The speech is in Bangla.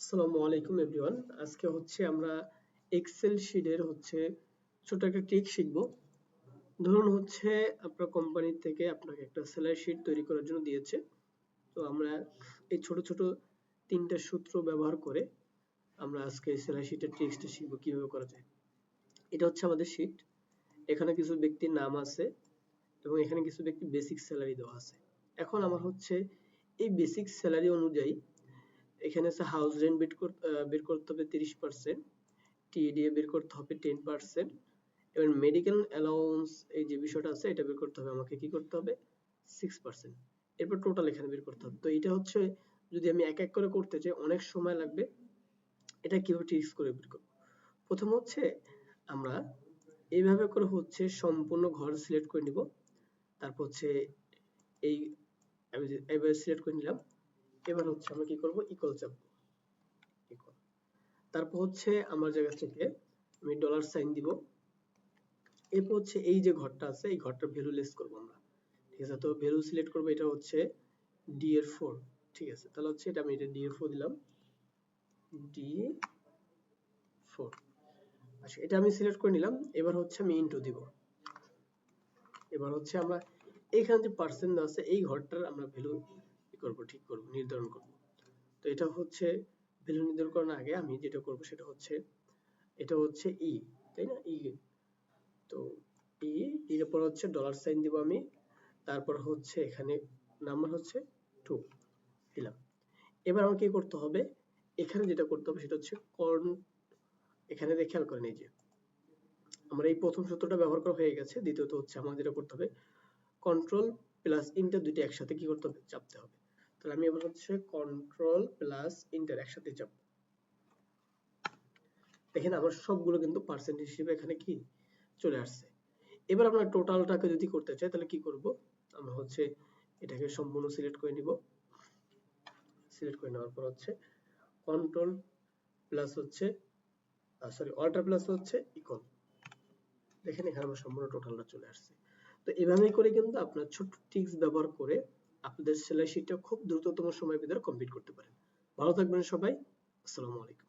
আসসালামু আলাইকুম এভরিওয়ান। আজকে আমরা এক্সেল শিটের ছোট একটা ট্রিক শিখব। ধরুন আপনার কোম্পানি থেকে আপনাকে একটা স্যালারি শিট তৈরি করার জন্য দিয়েছে। তো আমরা এই ছোট ছোট তিনটা সূত্র ব্যবহার করে আমরা আজকে স্যালারি শিটের ট্রিক্সটা শিখব কিভাবে করা যায়। এটা আমাদের শিট। এখানে কিছু ব্যক্তির নাম আছে এবং এখানে কিছু ব্যক্তি বেসিক স্যালারি দেওয়া আছে। এখন আমার এই বেসিক স্যালারি অনুযায়ী এখানে হাউস রেন্ট বের করতে হবে 30%, টিএডিএ বের করতে হবে 10%, এবং মেডিকেল অ্যালাউন্স এই যে বিষয়টা আছে এটা বের করতে হবে আমাকে কি করতে হবে 6%। এরপর টোটাল এখানে বের করতে হবে। তো এটা যদি আমি এক এক করে করতে চাই অনেক সময় লাগবে। এটা কিভাবে ট্রিক্স করে বের করব? প্রথম আমরা এইভাবে করে সম্পূর্ণ ঘর সিলেক্ট করে নিব। তারপর এই আমি এইভাবে সিলেক্ট করে নিলাম। এবার আমরা কি করব ইকুয়াল চাপ। তারপর আমার জায়গা থেকে আমি ডলার সাইন দিব। এরপর এই যে ঘরটা আছে এই ঘরটার ভ্যালু লেস করব আমরা। ঠিক আছে, তো ভ্যালু সিলেক্ট করব এটা DF4। ঠিক আছে, তাহলে এটা আমি DF4 দিলাম। D4। আচ্ছা, এটা আমি সিলেক্ট করে নিলাম। এবার আমি ইনটু দিব। এবার আমরা এখানে যে পার্সেন্ট আছে এই ঘরটার আমরা ভ্যালু কি করব ঠিক করব নির্ধারণ করব। তো এটা ভ্যালু নির্ধারণ করার আগে আমি যেটা করব সেটা এটা ই, তাই না? ই। তো এর উপর ডলার সাইন দিব আমি। তারপর এখানে নাম্বার 2 দিলাম। এবার আমাকে কি করতে হবে, এখানে যেটা করতে হবে সেটা এখানে খেয়াল করেন এই যে আমরা এই প্রথম সূত্রটা ব্যবহার করা হয়ে গেছে। দ্বিতীয়ত আমাদের যেটা করতে হবে কন্ট্রোল প্লাস ইন্টার দুইটা একসাথে কি করতে হবে চাপতে হবে। তাহলে আমি এবার কন্ট্রোল প্লাস ইন্টার একসাথে চাপ। দেখেন আমার সবগুলো কিন্তু পার্সেন্টেজ হিসেবে এখানে কি চলে আসছে। এবার আমরা টোটালটাকে যদি করতে চাই তাহলে কি করব, আমরা এটাকে সম্পূর্ণ সিলেক্ট করে নিব। সিলেক্ট করে নেওয়ার পর control plus alter plus equal. দেখেন এখানে আমার সম্পূর্ণ টোটালটা চলে আসছে। তো এভাবেই করে কিন্তু আপনার ছোট ট্রিক্স ব্যবহার করে আপনাদের স্যালারি শিটটা খুব দ্রুততম সময়ের ভিতরে কমপ্লিট করতে পারেন। ভালো থাকবেন সবাই। আসসালামু আলাইকুম।